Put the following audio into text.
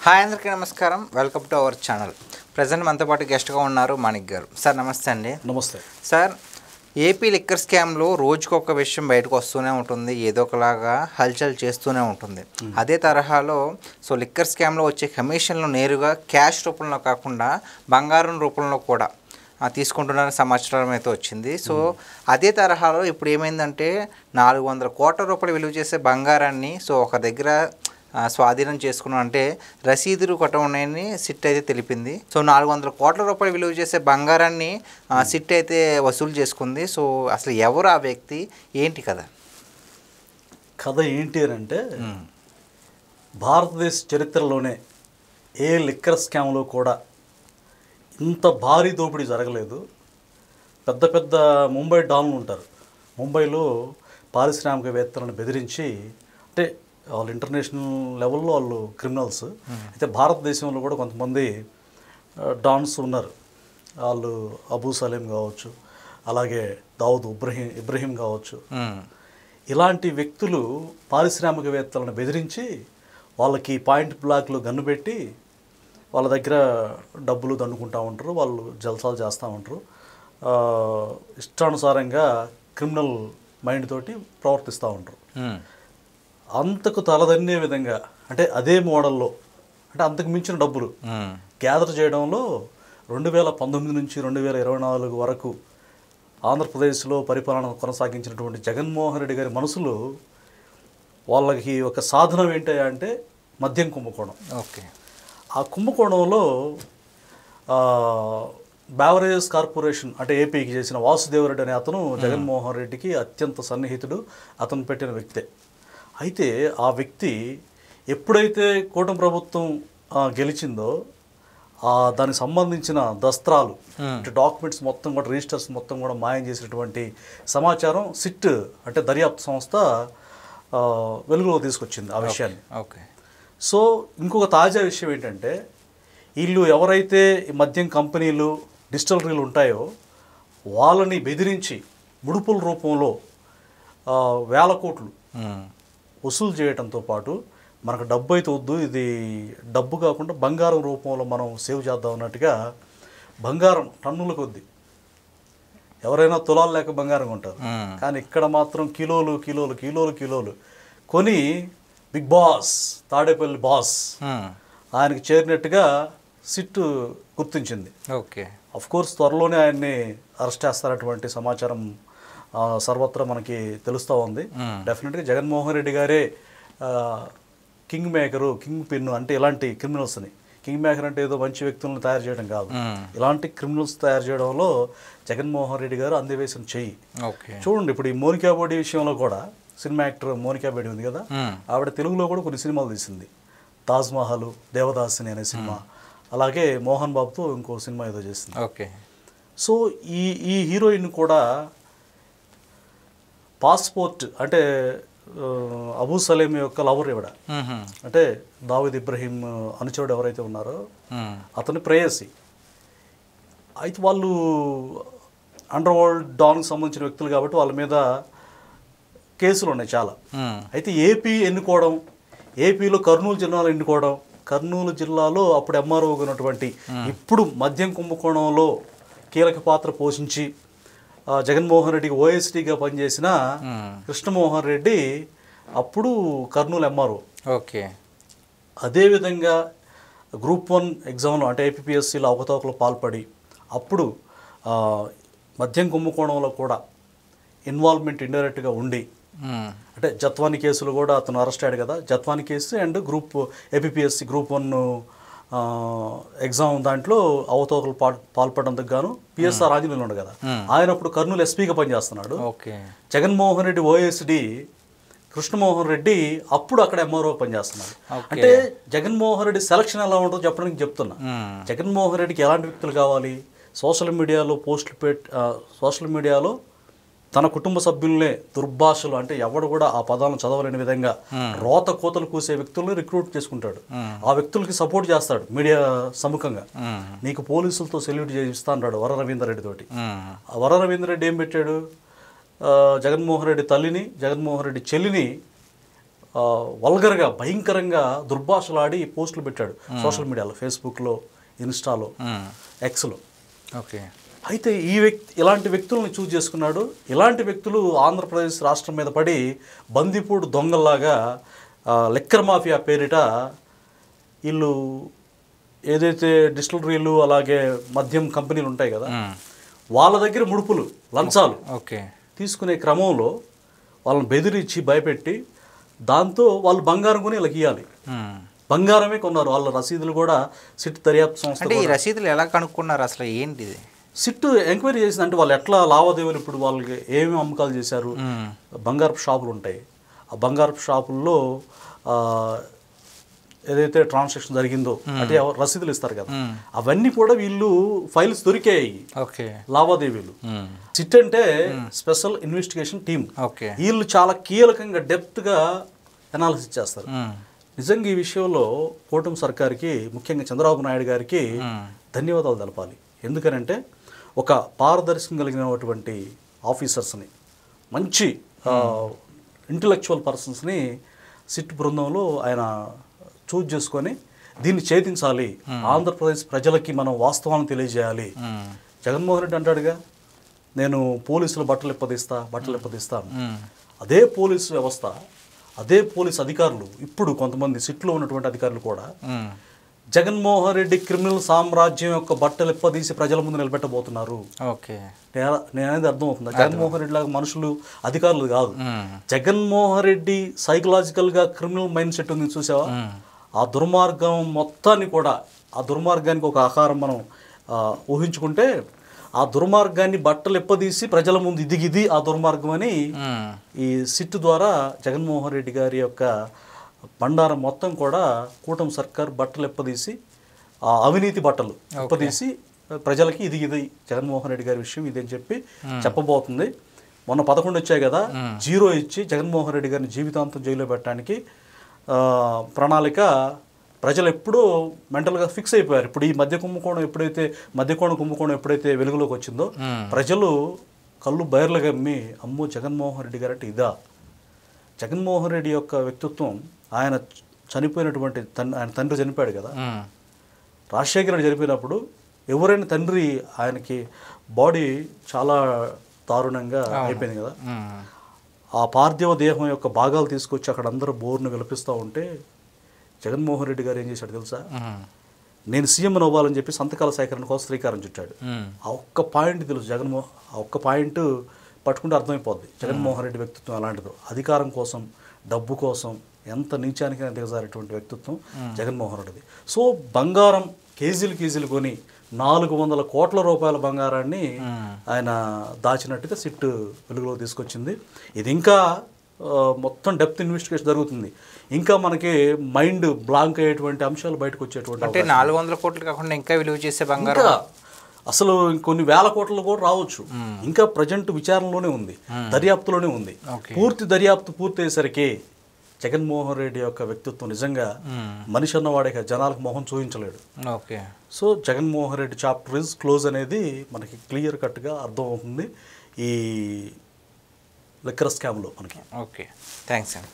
Hi అందరికీ నమస్కారం. Welcome to our channel. Present మనతో పాటు గెస్ట్గా ఉన్నారు మాణిక్ గారు. సార్ నమస్తే అండి. నమస్తే సార్. ఏపీ లిక్కర్ స్కామ్లో రోజుకొక విషయం బయటకు వస్తూనే ఉంటుంది, ఏదో ఒకలాగా హల్చల్ చేస్తూనే ఉంటుంది. అదే తరహాలో లిక్కర్ స్కామ్లో వచ్చే కమిషన్లు నేరుగా క్యాష్ రూపంలో కాకుండా బంగారం రూపంలో కూడా తీసుకుంటున్నారని సమాచారం అయితే వచ్చింది. అదే తరహాలో ఇప్పుడు ఏమైందంటే 400 కోట్ల రూపాయలు విలువ చేసే బంగారాన్ని ఒక దగ్గర స్వాధీనం చేసుకున్నాం అంటే రసీదులు కొట్ట ఉన్నాయని సిట్ అయితే తెలిపింది. 400 కోట్ల రూపాయలు విలువ చేసే బంగారాన్ని సిట్ అయితే వసూలు చేసుకుంది. అసలు ఎవరు ఆ వ్యక్తి, ఏంటి కథ ఏంటి అని అంటే, భారతదేశ చరిత్రలోనే ఏ లిక్కర్ స్కామ్లో కూడా ఇంత భారీ దోపిడీ జరగలేదు. పెద్ద పెద్ద ముంబై డాన్లు ఉంటారు. ముంబైలో పారిశ్రామికవేత్తలను బెదిరించి, అంటే వాళ్ళు ఇంటర్నేషనల్ లెవెల్లో వాళ్ళు క్రిమినల్స్. అయితే భారతదేశంలో కూడా కొంతమంది డాన్స్ ఉన్నారు. వాళ్ళు అబూ సలీం కావచ్చు, అలాగే దావుద్ ఇబ్రహీం కావచ్చు. ఇలాంటి వ్యక్తులు పారిశ్రామికవేత్తలను బెదిరించి వాళ్ళకి పాయింట్ బ్లాక్లో గన్ను పెట్టి వాళ్ళ దగ్గర డబ్బులు దండుకుంటూ ఉంటారు. వాళ్ళు జల్సాలు చేస్తూ ఉంటారు. ఇష్టానుసారంగా క్రిమినల్ మైండ్ తోటి ప్రవర్తిస్తూ ఉంటారు. అంతకు తలదన్నే విధంగా, అంటే అదే మోడల్లో, అంటే అంతకు మించిన డబ్బులు గ్యాదర్ చేయడంలో 2019 నుంచి 2024 వరకు ఆంధ్రప్రదేశ్లో పరిపాలన కొనసాగించినటువంటి జగన్మోహన్ రెడ్డి గారి మనసులో వాళ్ళకి ఒక సాధనం ఏంటి అంటే మద్యం కుంభకోణం. ఓకే. ఆ కుంభకోణంలో బెవరేజెస్ కార్పొరేషన్ అంటే ఏపీకి చేసిన వాసుదేవరెడ్డి అనే అతను జగన్మోహన్ రెడ్డికి అత్యంత సన్నిహితుడు. అతను పెట్టిన వ్యక్తే. అయితే ఆ వ్యక్తి ఎప్పుడైతే కూటమి ప్రభుత్వం గెలిచిందో దానికి సంబంధించిన దస్త్రాలు, అంటే డాక్యుమెంట్స్ మొత్తం కూడా, రిజిస్టర్స్ మొత్తం కూడా మాయం చేసినటువంటి సమాచారం సిట్ అంటే దర్యాప్తు సంస్థ వెలుగులో తీసుకొచ్చింది ఆ విషయాన్ని. ఓకే. ఇంకొక తాజా విషయం ఏంటంటే, వీళ్ళు ఎవరైతే మద్యం కంపెనీలు, డిస్టిలరీలు ఉంటాయో వాళ్ళని బెదిరించి ముడుపుల రూపంలో వేల కోట్లు వసూలు చేయడంతో పాటు, మనకు డబ్బు అయితే వద్దు, ఇది డబ్బు కాకుండా బంగారం రూపంలో మనం సేవ్ చేద్దాం అన్నట్టుగా బంగారం టన్నుల కొద్ది, ఎవరైనా తులాలు లేక బంగారం కొంటారు, కానీ ఇక్కడ మాత్రం కిలోలు కిలోలు కిలోలు కిలోలు కొని బిగ్ బాస్, తాడేపల్లి బాస్ ఆయనకి చేరినట్టుగా సిట్ గుర్తించింది. ఓకే. అఫ్కోర్స్ త్వరలోనే ఆయన్ని అరెస్ట్ చేస్తారటువంటి సమాచారం సర్వత్రా మనకి తెలుస్తూ ఉంది. డెఫినెట్గా జగన్మోహన్ రెడ్డి గారే కింగ్ మేకరు, కింగ్ పిన్ అంటే ఇలాంటి క్రిమినల్స్ని. కింగ్ మేకర్ అంటే ఏదో మంచి వ్యక్తులను తయారు చేయడం కాదు, ఇలాంటి క్రిమినల్స్ తయారు చేయడంలో జగన్మోహన్ రెడ్డి గారు అందివేసిన చెయ్యి. చూడండి, ఇప్పుడు ఈ మోనికా బేడి విషయంలో కూడా, సినిమా యాక్టర్ మోనికా బేడి ఉంది కదా, ఆవిడ తెలుగులో కూడా కొన్ని సినిమాలు తీసింది. తాజ్మహల్, దేవదాసిని అనే సినిమా, అలాగే మోహన్ బాబుతో ఇంకో సినిమా ఏదో చేసింది. ఓకే. ఈ హీరోయిన్ కూడా పాస్పోర్ట్, అంటే అబూ సలీం యొక్క లవర్ ఇవిడ, అంటే దావుద్ ఇబ్రహీం అనుచరుడు ఎవరైతే ఉన్నారో అతని ప్రేయసి. అయితే వాళ్ళు అండర్ వరల్డ్ డాన్కి సంబంధించిన వ్యక్తులు కాబట్టి వాళ్ళ మీద కేసులు ఉన్నాయి చాలా. అయితే ఏపీ ఎన్నుకోవడం, ఏపీలో కర్నూలు జిల్లాలో ఎన్నుకోవడం, కర్నూలు జిల్లాలో అప్పుడు ఎంఆర్ఓగా ఉన్నటువంటి, ఇప్పుడు మద్యం కుంభకోణంలో కీలక పాత్ర పోషించి జగన్మోహన్ రెడ్డికి ఓఎస్డీగా పనిచేసిన కృష్ణమోహన్ రెడ్డి అప్పుడు కర్నూలు ఎంఆర్ఓ. ఓకే. అదేవిధంగా గ్రూప్ 1 ఎగ్జామ్లో, అంటే ఏపీఎస్సీలో అవకతవకలు పాల్పడి అప్పుడు మద్యం కుంభకోణంలో కూడా ఇన్వాల్వ్మెంట్ ఇండైరెక్ట్గా ఉండి, అంటే జత్వాని కేసులు కూడా అతను అరెస్ట్ అయ్యాడు కదా, Jethwani case and APSC group 1 exam దాంట్లో అవతవకలు పాల్పడడానికి గాను పిఎస్ఆర్ ఆంజనేయులు ఉన్నాడు కదా, ఆయన అప్పుడు కర్నూలు ఎస్పీగా పనిచేస్తున్నాడు. జగన్మోహన్ రెడ్డి ఓఎస్డి, కృష్ణమోహన్ రెడ్డి అప్పుడు అక్కడ ఎంఆర్ఓ పనిచేస్తున్నాడు. అంటే జగన్మోహన్ రెడ్డి సెలక్షన్ ఎలా ఉంటుందో చెప్పడానికి చెప్తున్నా. జగన్మోహన్ రెడ్డికి ఎలాంటి వ్యక్తులు కావాలి, సోషల్ మీడియాలో సోషల్ మీడియాలో తన కుటుంబ సభ్యులనే దుర్భాషలు, అంటే ఎవడు కూడా ఆ పదాలను చదవలేని విధంగా రోత కోతలు కూసే వ్యక్తులను రిక్రూట్ చేసుకుంటాడు. ఆ వ్యక్తులకి సపోర్ట్ చేస్తాడు మీడియా సముఖంగా. నీకు పోలీసులతో సెల్యూట్ చేయిస్తా అన్నాడు వర రవీందర్ రెడ్డి తోటి. ఆ వర రవీందర్ రెడ్డి ఏం పెట్టాడు, జగన్మోహన్ రెడ్డి తల్లిని, జగన్మోహన్ రెడ్డి చెల్లిని వల్గర్గా భయంకరంగా దుర్భాషలాడి పోస్టులు పెట్టాడు సోషల్ మీడియాలో, ఫేస్బుక్లో, ఇన్స్టాలో, ఎక్స్లో. ఓకే. అయితే ఇలాంటి వ్యక్తులను చూజ్ చేసుకున్నాడు. ఇలాంటి వ్యక్తులు ఆంధ్రప్రదేశ్ రాష్ట్రం మీద పడి బందిపూడి దొంగల్లాగా లిక్కర్ మాఫియా పేరిట వీళ్ళు ఏదైతే డిస్టిలరీలు అలాగే మద్యం కంపెనీలు ఉంటాయి కదా, వాళ్ళ దగ్గర ముడుపులు, లంచాలు తీసుకునే క్రమంలో వాళ్ళని బెదిరించి భయపెట్టి దాంతో వాళ్ళు బంగారం కొని ఇలా ఇవ్వాలి. బంగారమే కొన్నారు. వాళ్ళ రసీదులు కూడా సిట్ దర్యాప్తు సంస్థ. ఈ రసీదులు ఎలా కనుక్కున్నారు అసలు, ఏంటిది? సిట్ ఎంక్వైరీ చేసింది. అంటే వాళ్ళు ఎట్లా లావాదేవీలు, ఇప్పుడు వాళ్ళకి ఏమేమి అమ్మకాలు చేశారు, బంగారపు షాపులు ఉంటాయి, ఆ బంగారపు షాపుల్లో ఏదైతే ట్రాన్సాక్షన్ జరిగిందో అంటే రసీదులు ఇస్తారు కదా, అవన్నీ కూడా వీళ్ళు ఫైల్స్ దొరికాయి. లావాదేవీలు. సిట్ అంటే స్పెషల్ ఇన్వెస్టిగేషన్ టీమ్. వీళ్ళు చాలా కీలకంగా డెప్త్గా అనాలిసిస్ చేస్తారు. నిజంగా ఈ విషయంలో కూటమి సర్కార్కి, ముఖ్యంగా చంద్రబాబు నాయుడు గారికి ధన్యవాదాలు తెలపాలి. ఎందుకనంటే ఒక పారదర్శకం కలిగినటువంటి ఆఫీసర్స్ని, మంచి ఇంటలెక్చువల్ పర్సన్స్ని సిట్ బృందంలో ఆయన చూజ్ చేసుకొని దీన్ని ఛేదించాలి, ఆంధ్రప్రదేశ్ ప్రజలకి మనం వాస్తవాలను తెలియజేయాలి. జగన్మోహన్ రెడ్డి అంటాడుగా, నేను పోలీసులు బట్టలు ఇప్పదీస్తాను. అదే పోలీసు వ్యవస్థ, అదే పోలీస్ అధికారులు, ఇప్పుడు కొంతమంది సిట్లో ఉన్నటువంటి అధికారులు కూడా జగన్మోహన్ రెడ్డి క్రిమినల్ సామ్రాజ్యం యొక్క బట్టలు ఇప్పదీసి ప్రజల ముందు నిలబెట్టబోతున్నారు. నేనేది అర్థమవుతుందా? జగన్మోహన్ రెడ్డి లాగా మనుషులు, అధికారులు కాదు. జగన్మోహన్ రెడ్డి సైకలాజికల్గా క్రిమినల్ మైండ్ సెట్ ఉంది చూసావా? ఆ దుర్మార్గం మొత్తాన్ని కూడా, ఆ దుర్మార్గానికి ఒక ఆహారం మనం ఊహించుకుంటే, ఆ దుర్మార్గాన్ని బట్టలు ఎప్పదీసి ప్రజల ముందు ఇది ఆ దుర్మార్గం అని ఈ సిట్ ద్వారా జగన్మోహన్ రెడ్డి గారి యొక్క బండారం మొత్తం కూడా కూటమి సర్కార్ బట్టలు ఎప్పదీసి, ఆ అవినీతి బట్టలు ఎప్పదీసి ప్రజలకి ఇది జగన్మోహన్ రెడ్డి గారి విషయం ఇదని చెప్పి చెప్పబోతుంది. మొన్న 11 వచ్చాయి కదా, 0 ఇచ్చి జగన్మోహన్ రెడ్డి గారిని జీవితాంతం జైల్లో పెట్టడానికి ప్రణాళిక ప్రజలు ఎప్పుడూ మెంటల్గా ఫిక్స్ అయిపోయారు. ఇప్పుడు ఈ మద్యకోణ కుంభకోణం ఎప్పుడైతే వెలుగులోకి వచ్చిందో, ప్రజలు కళ్ళు బయర్లు గమ్మి, అమ్మో జగన్మోహన్ రెడ్డి గారు అంటే ఇదా. జగన్మోహన్ రెడ్డి యొక్క వ్యక్తిత్వం, ఆయన చనిపోయినటువంటి ఆయన తండ్రి చనిపోయాడు కదా, రాజశేఖర రెడ్డి చనిపోయినప్పుడు ఎవరైనా తండ్రి, ఆయనకి బాడీ చాలా దారుణంగా అయిపోయింది కదా, ఆ పార్థివ దేహం యొక్క భాగాలు తీసుకొచ్చి అక్కడ అందరూ బోర్ను విలపిస్తూ ఉంటే జగన్మోహన్ రెడ్డి గారు ఏం చేశాడు తెలుసా? నేను సీఎం అవ్వాలని చెప్పి సంతకాల సేకరణ కోసం శ్రీకారం చుట్టాడు. ఆ ఒక్క పాయింట్ తెలుసు ఆ ఒక్క పాయింట్ పట్టుకుంటే అర్థమైపోద్ది జగన్మోహన్ రెడ్డి వ్యక్తిత్వం ఎలాంటిదో. అధికారం కోసం, డబ్బు కోసం ఎంత నీచానికైనా దిగజారేటువంటి వ్యక్తిత్వం జగన్మోహన్ రెడ్డిది. సో బంగారం కేజీలు కొని 400 కోట్ల రూపాయల బంగారాన్ని ఆయన దాచినట్టుగా సిట్ వెలుగులో తీసుకొచ్చింది. ఇది ఇంకా మొత్తం డెప్త్ ఇన్వెస్టిగేషన్ జరుగుతుంది. ఇంకా మనకి మైండ్ బ్లాంక్ అయ్యేటువంటి అంశాలు బయటకు వచ్చేటువంటి, అంటే 400 కోట్లు కాకుండా ఇంకా విలువ చేసే బంగారం అసలు కొన్ని వేల కోట్లు కూడా రావచ్చు. ఇంకా ప్రజెంట్ విచారణలోనే ఉంది, దర్యాప్తులోనే ఉంది. పూర్తి దర్యాప్తు పూర్తి అయ్యేసరికి జగన్మోహన్ రెడ్డి యొక్క వ్యక్తిత్వం నిజంగా మనిషి అన్నవాడే జనాలకు మొహం చూపించలేడు. So Jaganmohan Reddy chapter is close అనేది మనకి క్లియర్ కట్గా అర్థం అవుతుంది ఈ లిక్కర్ స్కామ్లో మనకి. థ్యాంక్స్ అండి.